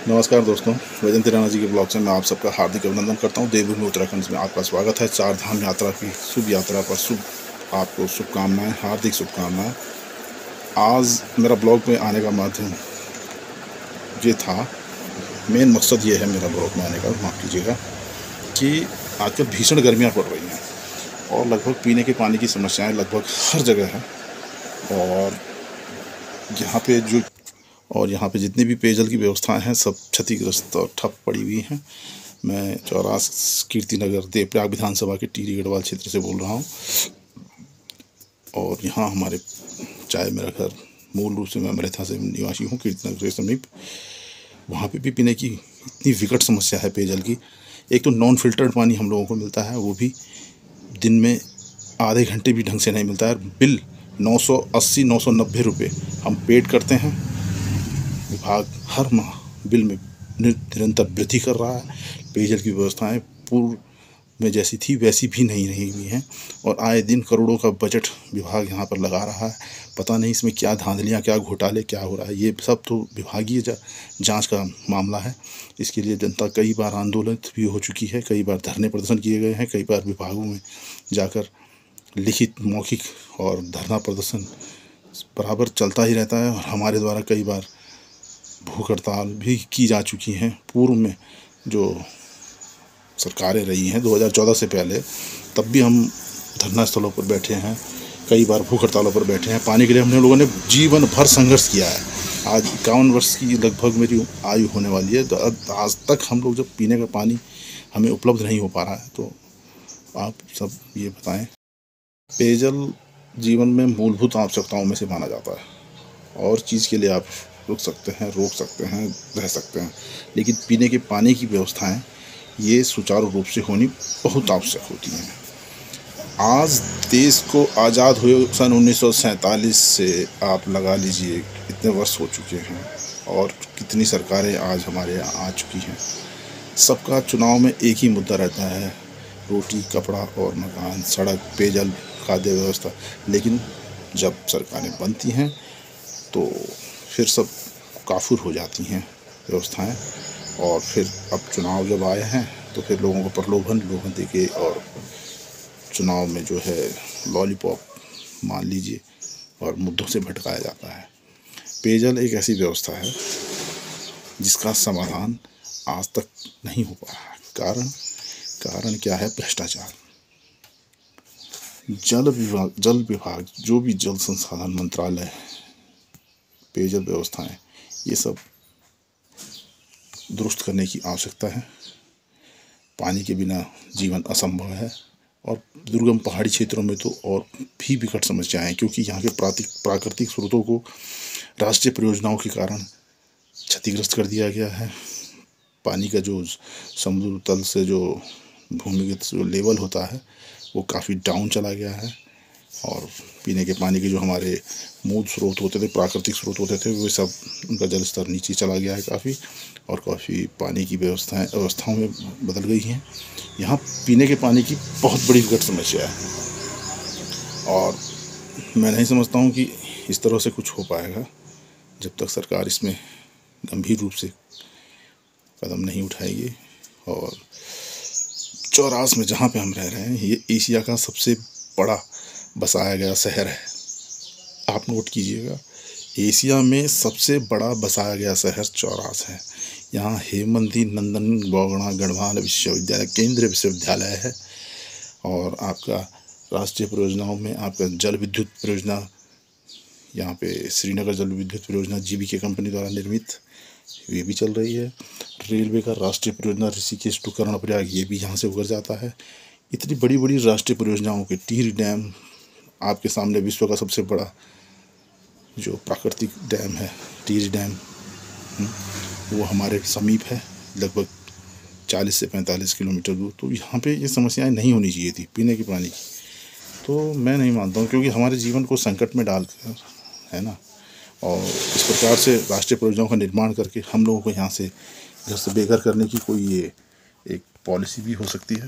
नमस्कार दोस्तों, वैजंती राणा जी के ब्लॉग से मैं आप सबका हार्दिक अभिनंदन करता हूँ। देवभूमि उत्तराखंड में आपका स्वागत है। चार धाम यात्रा की शुभ यात्रा पर आपको शुभकामनाएं, हार्दिक शुभकामनाएं। आज मेरा ब्लॉग में आने का माध्यम ये था, मेन मकसद ये है मेरा ब्लॉग में आने का, माफ़ कीजिएगा, कि आजकल भीषण गर्मियाँ पड़ रही हैं और लगभग पीने के पानी की समस्याएँ लगभग हर जगह है। और यहाँ पे जितनी भी पेयजल की व्यवस्थाएं हैं सब क्षतिग्रस्त और ठप पड़ी हुई हैं। मैं चौरास कीर्तिनगर देवप्रयाग विधानसभा के टिहरी गढ़वाल क्षेत्र से बोल रहा हूँ। और यहाँ हमारे चाहे मेरा घर मूल रूप से मैं मरेथा से निवासी हूँ, कीर्तिनगर के समीप। वहाँ पे भी पीने की इतनी विकट समस्या है पेयजल की। एक तो नॉन फिल्टर्ड पानी हम लोगों को मिलता है, वो भी दिन में आधे घंटे भी ढंग से नहीं मिलता है। बिल 980-990 रुपये हम पेड करते हैं। विभाग हर माह बिल में निरंतर वृद्धि कर रहा है। पेयजल की व्यवस्थाएं पूर्व में जैसी थी वैसी भी नहीं रही हुई हैं और आए दिन करोड़ों का बजट विभाग यहाँ पर लगा रहा है। पता नहीं इसमें क्या धांधलियाँ, क्या घोटाले, क्या हो रहा है। ये सब तो विभागीय जांच का मामला है। इसके लिए जनता कई बार आंदोलित भी हो चुकी है, कई बार धरने प्रदर्शन किए गए हैं, कई बार विभागों में जाकर लिखित, मौखिक और धरना प्रदर्शन बराबर चलता ही रहता है। और हमारे द्वारा कई बार भूख हड़ताल भी की जा चुकी हैं। पूर्व में जो सरकारें रही हैं 2014 से पहले, तब भी हम धरना स्थलों पर बैठे हैं, कई बार भूख हड़तालों पर बैठे हैं। पानी के लिए हमने लोगों ने जीवन भर संघर्ष किया है। आज 51 वर्ष की लगभग मेरी आयु होने वाली है, तो आज तक हम लोग जब पीने का पानी हमें उपलब्ध नहीं हो पा रहा है, तो आप सब ये बताएं। पेयजल जीवन में मूलभूत आवश्यकताओं में से माना जाता है और चीज़ के लिए आप रुक सकते हैं, रोक सकते हैं, रह सकते हैं, लेकिन पीने के पानी की व्यवस्थाएं ये सुचारू रूप से होनी बहुत आवश्यक होती हैं। आज देश को आज़ाद हुए सन 1947 से आप लगा लीजिए कितने वर्ष हो चुके हैं और कितनी सरकारें आज हमारे यहाँ आ चुकी हैं। सबका चुनाव में एक ही मुद्दा रहता है, रोटी, कपड़ा और मकान, सड़क, पेयजल, खाद्य व्यवस्था। लेकिन जब सरकारें बनती हैं तो फिर सब काफुर हो जाती हैं व्यवस्थाएं। और फिर अब चुनाव जब आए हैं तो फिर लोगों को प्रलोभन देके और चुनाव में जो है लॉलीपॉप मान लीजिए और मुद्दों से भटकाया जाता है। पेयजल एक ऐसी व्यवस्था है जिसका समाधान आज तक नहीं हो पाया है। कारण क्या है? भ्रष्टाचार। जल विभाग, जो भी जल संसाधन मंत्रालय, पेयजल व्यवस्थाएं, ये सब दुरुस्त करने की आवश्यकता है। पानी के बिना जीवन असंभव है और दुर्गम पहाड़ी क्षेत्रों में तो और भी विकट समस्याएं हैं, क्योंकि यहाँ के प्राकृतिक स्रोतों को राष्ट्रीय परियोजनाओं के कारण क्षतिग्रस्त कर दिया गया है। पानी का जो समुद्र तल से जो भूमिगत जो लेवल होता है वो काफ़ी डाउन चला गया है और पीने के पानी के जो हमारे मूल स्रोत होते थे, प्राकृतिक स्रोत होते थे, वो सब उनका जल स्तर नीचे चला गया है काफ़ी, और काफ़ी पानी की व्यवस्थाओं में बदल गई हैं। यहाँ पीने के पानी की बहुत बड़ी विकट समस्या है और मैं नहीं समझता हूँ कि इस तरह से कुछ हो पाएगा जब तक सरकार इसमें गंभीर रूप से कदम नहीं उठाएगी। और चौरास में जहाँ पे हम रह रहे हैं, ये एशिया का सबसे बड़ा बसाया गया शहर है। आप नोट कीजिएगा, एशिया में सबसे बड़ा बसाया गया शहर चौरास है। यहाँ हेमंती नंदन बोगड़ा गढ़वाल विश्वविद्यालय, केंद्रीय विश्वविद्यालय है। और आपका राष्ट्रीय परियोजनाओं में आपका जल विद्युत परियोजना, यहाँ पे श्रीनगर जल विद्युत परियोजना जीवीके कंपनी द्वारा निर्मित, ये भी चल रही है। रेलवे का राष्ट्रीय परियोजना ऋषिकेश टू कर्णप्रयाग, ये भी यहाँ से उभर जाता है। इतनी बड़ी बड़ी राष्ट्रीय परियोजनाओं के टिहरी डैम आपके सामने, विश्व का सबसे बड़ा जो प्राकृतिक डैम है टिहरी डैम, वो हमारे समीप है, लगभग 40 से 45 किलोमीटर दूर। तो यहाँ पे ये समस्याएं नहीं होनी चाहिए थी पीने के पानी की। तो मैं नहीं मानता हूँ, क्योंकि हमारे जीवन को संकट में डालकर, है ना, और इस प्रकार से राष्ट्रीय परियोजनाओं का निर्माण करके हम लोगों को यहाँ से घर से बेघर करने की कोई ये एक पॉलिसी भी हो सकती है।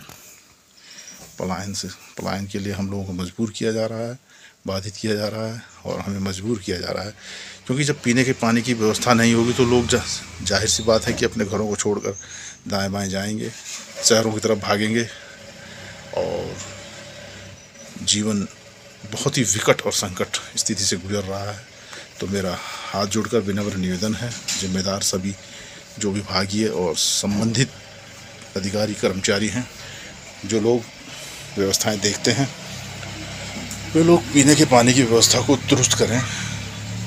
पलायन के लिए हम लोगों को मजबूर किया जा रहा है, बाधित किया जा रहा है और हमें मजबूर किया जा रहा है क्योंकि जब पीने के पानी की व्यवस्था नहीं होगी तो लोग जाहिर सी बात है कि अपने घरों को छोड़कर दाएं बाएं जाएंगे, शहरों की तरफ भागेंगे और जीवन बहुत ही विकट और संकट स्थिति से गुजर रहा है। तो मेरा हाथ जोड़कर विनम्र निवेदन है, जिम्मेदार सभी जो विभागीय और संबंधित अधिकारी कर्मचारी हैं, जो लोग व्यवस्थाएं देखते हैं, वे लोग पीने के पानी की व्यवस्था को दुरुस्त करें।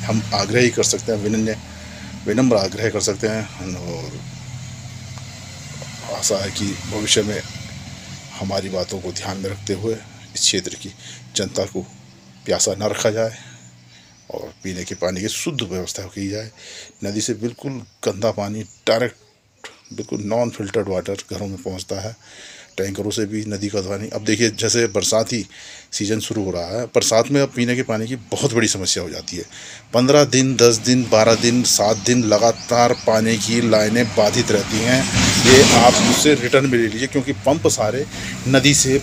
हम आग्रह ही कर सकते हैं, विनम्र आग्रह कर सकते हैं और आशा है कि भविष्य में हमारी बातों को ध्यान में रखते हुए इस क्षेत्र की जनता को प्यासा न रखा जाए और पीने के पानी की शुद्ध व्यवस्था की जाए। नदी से बिल्कुल गंदा पानी डायरेक्ट बिल्कुल नॉन फिल्टर्ड वाटर घरों में पहुंचता है, टैंकरों से भी नदी का पानी। अब देखिए जैसे बरसाती सीज़न शुरू हो रहा है, बरसात में अब पीने के पानी की बहुत बड़ी समस्या हो जाती है। 15 दिन, 10 दिन, 12 दिन, 7 दिन लगातार पानी की लाइनें बाधित रहती हैं। ये आप मुझसे रिटर्न में ले लीजिए, क्योंकि पंप सारे नदी से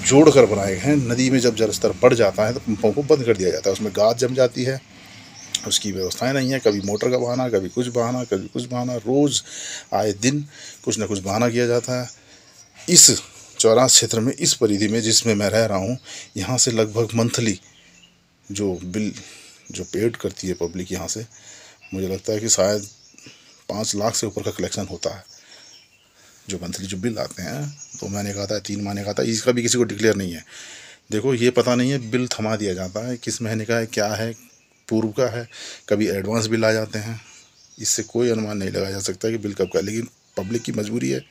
जोड़ कर बनाए हैं। नदी में जब जल स्तर बढ़ जाता है तो पंपों को बंद कर दिया जाता है, उसमें गाद जम जाती है, उसकी व्यवस्थाएं नहीं है। कभी मोटर का बहाना, कभी कुछ बहाना, कभी कुछ बहाना, रोज़ आए दिन कुछ न कुछ बहाना किया जाता है। इस चौरास क्षेत्र में, इस परिधि में जिसमें मैं रह रहा हूँ, यहाँ से लगभग मंथली जो बिल जो पेड करती है पब्लिक यहाँ से, मुझे लगता है कि शायद 5 लाख से ऊपर का कलेक्शन होता है। जो मंथली जो बिल आते हैं, 2 महीने का आता है, 3 महीने का आता है, इसका भी किसी को डिक्लेयर नहीं है। देखो ये पता नहीं है, बिल थमा दिया जाता है, किस महीने का है, क्या है, पूर्व का है, कभी एडवांस बिल आ जाते हैं। इससे कोई अनुमान नहीं लगाया जा सकता कि बिल कब का है। लेकिन पब्लिक की मजबूरी है,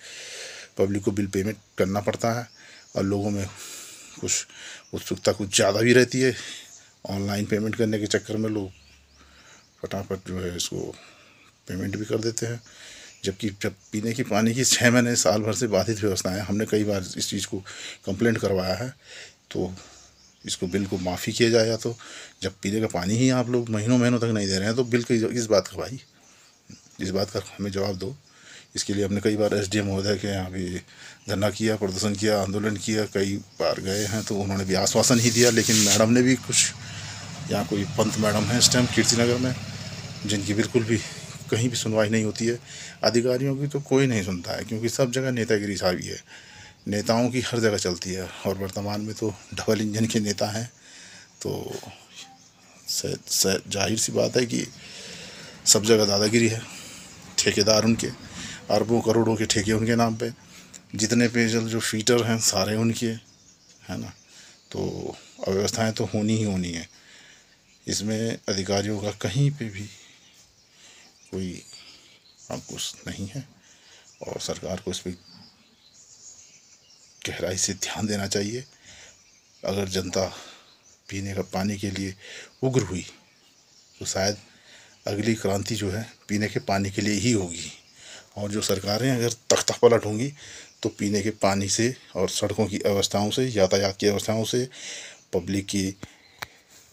पब्लिक को बिल पेमेंट करना पड़ता है और लोगों में कुछ उत्सुकता कुछ ज़्यादा भी रहती है। ऑनलाइन पेमेंट करने के चक्कर में लोग फटाफट जो है इसको पेमेंट भी कर देते हैं। जबकि जब पीने की पानी की 6 महीने साल भर से बाधित व्यवस्थाएं, हमने कई बार इस चीज़ को कंप्लेंट करवाया है, तो इसको बिल को माफ़ी किया जाए। या तो जब पीने का पानी ही आप लोग महीनों महीनों तक नहीं दे रहे हैं तो बिल किस बात का भाई, इस बात का हमें जवाब दो। इसके लिए हमने कई बार SDM महोदय के यहाँ भी धरना किया, प्रदर्शन किया, आंदोलन किया, कई बार गए हैं, तो उन्होंने भी आश्वासन ही दिया। लेकिन मैडम ने भी कुछ, यहाँ कोई पंत मैडम है इस टाइम कीर्तिनगर में, जिनकी बिल्कुल भी कहीं भी सुनवाई नहीं होती है। अधिकारियों की तो कोई नहीं सुनता है, क्योंकि सब जगह नेतागिरी छावी है, नेताओं की हर जगह चलती है। और वर्तमान में तो डबल इंजन के नेता हैं, तो जाहिर सी बात है कि सब जगह दादागिरी है। ठेकेदार उनके, अरबों करोड़ों के ठेके उनके नाम पे, जितने पेयजल जो फीटर हैं सारे उनके, है ना। तो अव्यवस्थाएं तो होनी ही होनी है। इसमें अधिकारियों का कहीं पे भी कोई अंकुश नहीं है और सरकार को इस पर गहराई से ध्यान देना चाहिए। अगर जनता पीने का पानी के लिए उग्र हुई तो शायद अगली क्रांति जो है पीने के पानी के लिए ही होगी। और जो सरकारें अगर तख्ता पलट होंगी तो पीने के पानी से और सड़कों की अवस्थाओं से, यातायात की अवस्थाओं से, पब्लिक की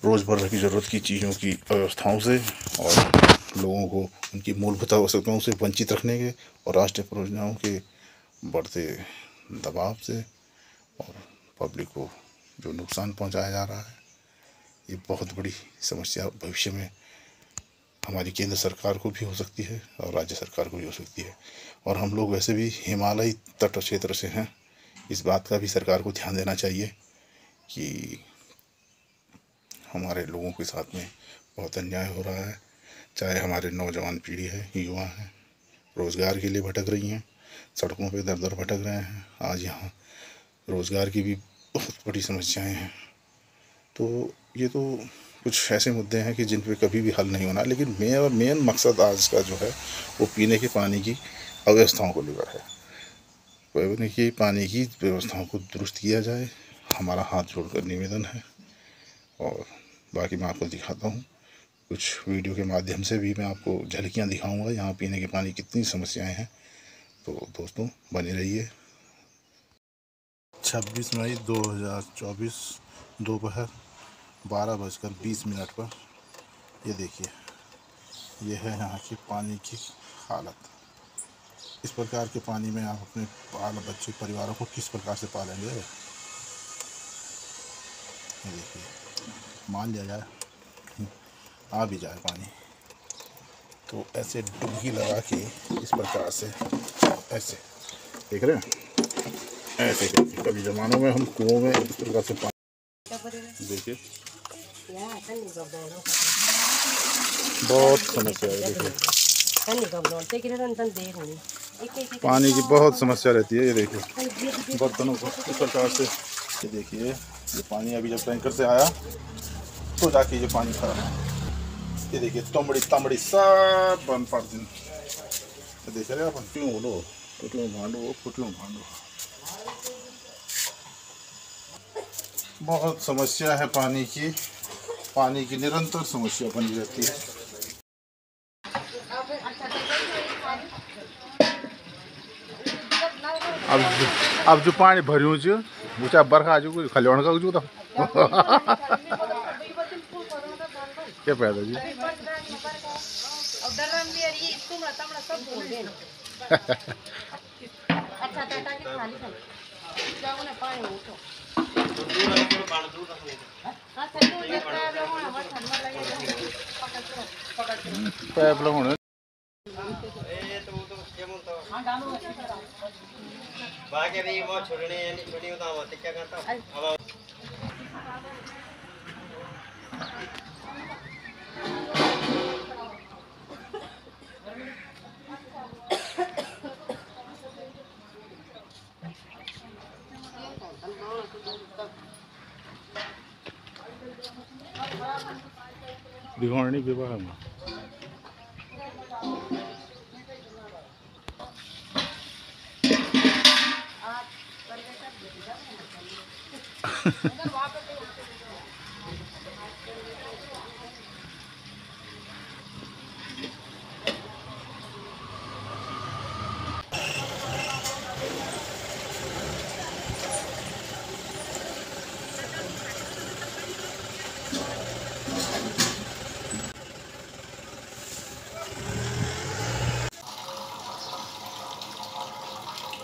रोज़मर्रा की ज़रूरत की चीज़ों की व्यवस्थाओं से और लोगों को उनकी मूलभूत आवश्यकताओं से वंचित रखने के और राष्ट्रीय परियोजनाओं के बढ़ते दबाव से और पब्लिक को जो नुकसान पहुंचाया जा रहा है, ये बहुत बड़ी समस्या भविष्य में हमारी केंद्र सरकार को भी हो सकती है और राज्य सरकार को भी हो सकती है। और हम लोग वैसे भी हिमालयी तट क्षेत्र से हैं, इस बात का भी सरकार को ध्यान देना चाहिए कि हमारे लोगों के साथ में बहुत अन्याय हो रहा है। चाहे हमारे नौजवान पीढ़ी है, युवा हैं, रोज़गार के लिए भटक रही हैं, सड़कों पे दर दर भटक रहे हैं। आज यहाँ रोज़गार की भी बहुत बड़ी समस्याएं हैं। तो ये तो कुछ ऐसे मुद्दे हैं कि जिन पे कभी भी हल नहीं होना। लेकिन मेन मकसद आज का जो है वो पीने के पानी की अव्यवस्थाओं को लेकर है। पीने के पानी की व्यवस्थाओं को दुरुस्त किया जाए, हमारा हाथ जोड़कर निवेदन है। और बाकी मैं आपको दिखाता हूँ कुछ वीडियो के माध्यम से भी, मैं आपको झलकियाँ दिखाऊंगा यहाँ पीने के पानी कितनी समस्याएं हैं। तो दोस्तों बने रहिए। 26 मई 2024 दोपहर 12:20 पर ये देखिए, ये है यहाँ की पानी की हालत। इस प्रकार के पानी में आप अपने बाल बच्चे परिवारों को किस प्रकार से पालेंगे। ये देखिए, मान लिया जाए आ भी जाए पानी तो ऐसे डुबकी लगा के इस प्रकार से ऐसे देख रहे हैं, ऐसे करके कभी जमानों में हम कुओं में इस प्रकार से पानी देखिए बहुत समस्या है। देखिए पानी की बहुत समस्या रहती है। ये देखिए बर्तनों को इस प्रकार से, ये देखिए ये पानी अभी जब टैंकर से आया तो जाके ये पानी खड़ा है। ये देखिए तमड़ी तमड़ी सब बंद पड़ दिन देख रहे अपन क्यों बोलो फुटियों भांडो फुटियों भांडो। बहुत समस्या है पानी की निरंतर समस्या बनी रहती है। अब जो पानी भरियों छ वो चाहे बरखा आज खलियाण का जो क्या पैदा जी पैप लगाने बाकी नहीं वो छोड़ने यानी छोड़ी होता है क्या करता अब दिखाने विवाह में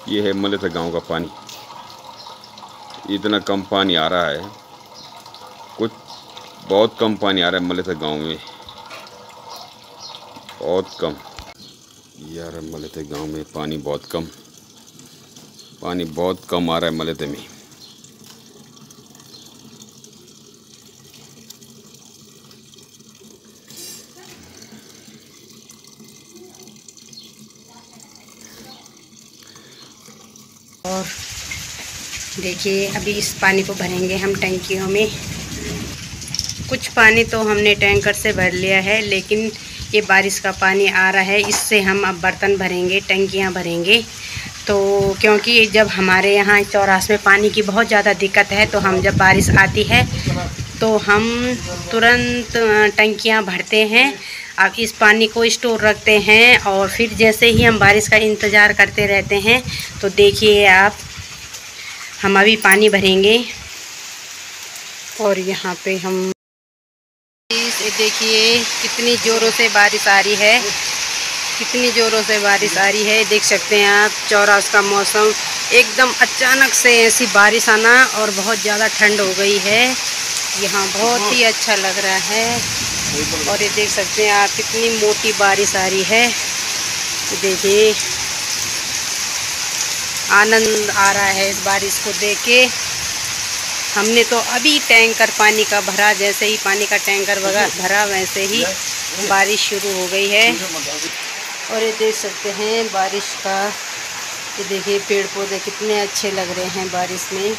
ये है मलेथा गांव का पानी। इतना कम पानी आ रहा है, कुछ बहुत कम पानी आ रहा है मलेथा गांव में, बहुत कम यार। मलेथा गांव में पानी बहुत कम आ रहा है मलेथे में। और देखिए अभी इस पानी को भरेंगे हम टंकियों में। कुछ पानी तो हमने टैंकर से भर लिया है, लेकिन ये बारिश का पानी आ रहा है, इससे हम अब बर्तन भरेंगे, टंकियां भरेंगे। तो क्योंकि जब हमारे यहाँ चौरास में पानी की बहुत ज़्यादा दिक्कत है, तो हम जब बारिश आती है तो हम तुरंत टंकियां भरते हैं। अब इस पानी को स्टोर रखते हैं और फिर जैसे ही हम बारिश का इंतज़ार करते रहते हैं। तो देखिए आप, हम अभी पानी भरेंगे और यहाँ पे हम देखिए कितनी ज़ोरों से बारिश आ रही है, कितनी ज़ोरों से बारिश आ रही है। देख सकते हैं आप चौरास का मौसम एकदम अचानक से ऐसी बारिश आना और बहुत ज़्यादा ठंड हो गई है। यहाँ बहुत ही अच्छा लग रहा है। और ये देख सकते हैं आप कितनी मोटी बारिश आ रही है। देखिए आनंद आ रहा है इस बारिश को देख के। हमने तो अभी टैंकर पानी का भरा, जैसे ही पानी का टैंकर भरा वैसे ही बारिश शुरू हो गई है। और ये देख सकते हैं बारिश का, ये देखिए पेड़ पौधे कितने अच्छे लग रहे हैं बारिश में।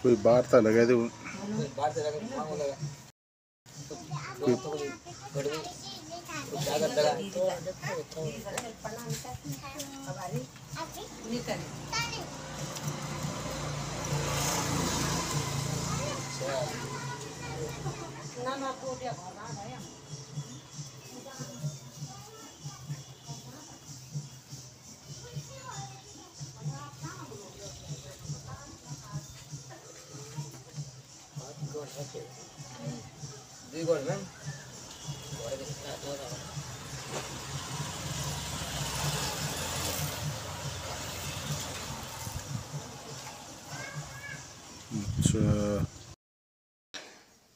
कोई वार्ता लगा दे अच्छा।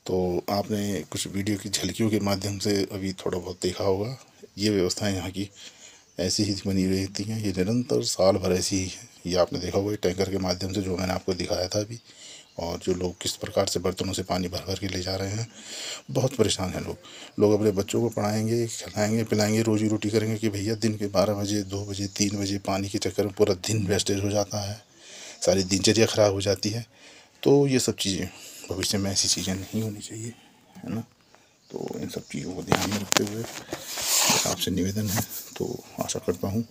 तो आपने कुछ वीडियो की झलकियों के माध्यम से अभी थोड़ा बहुत देखा होगा। ये व्यवस्थाएं यहाँ की ऐसी ही बनी रहती हैं, ये निरंतर साल भर ऐसी ही है। ये आपने देखा होगा टैंकर के माध्यम से जो मैंने आपको दिखाया था अभी, और जो लोग किस प्रकार से बर्तनों से पानी भर भर के ले जा रहे हैं। बहुत परेशान हैं लोग अपने बच्चों को पढ़ाएंगे, खिलाएंगे, पिलाएंगे, रोजी रोटी करेंगे कि भैया दिन के 12 बजे, 2 बजे, 3 बजे पानी के चक्कर में पूरा दिन वेस्टेज हो जाता है, सारी दिनचर्या ख़राब हो जाती है। तो ये सब चीज़ें भविष्य में ऐसी चीज़ें नहीं होनी चाहिए, है ना। तो इन सब चीज़ों को ध्यान में रखते हुए आपसे निवेदन है। तो आशा करता हूँ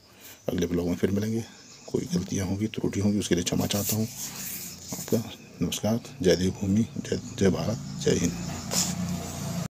अगले ब्लॉग में फिर मिलेंगे। कोई गलतियाँ होंगी, त्रुटि होंगी, उसके लिए क्षमा चाहता हूँ। आपका नमस्कार। जय देवभूमि, जय भारत, जय हिंद।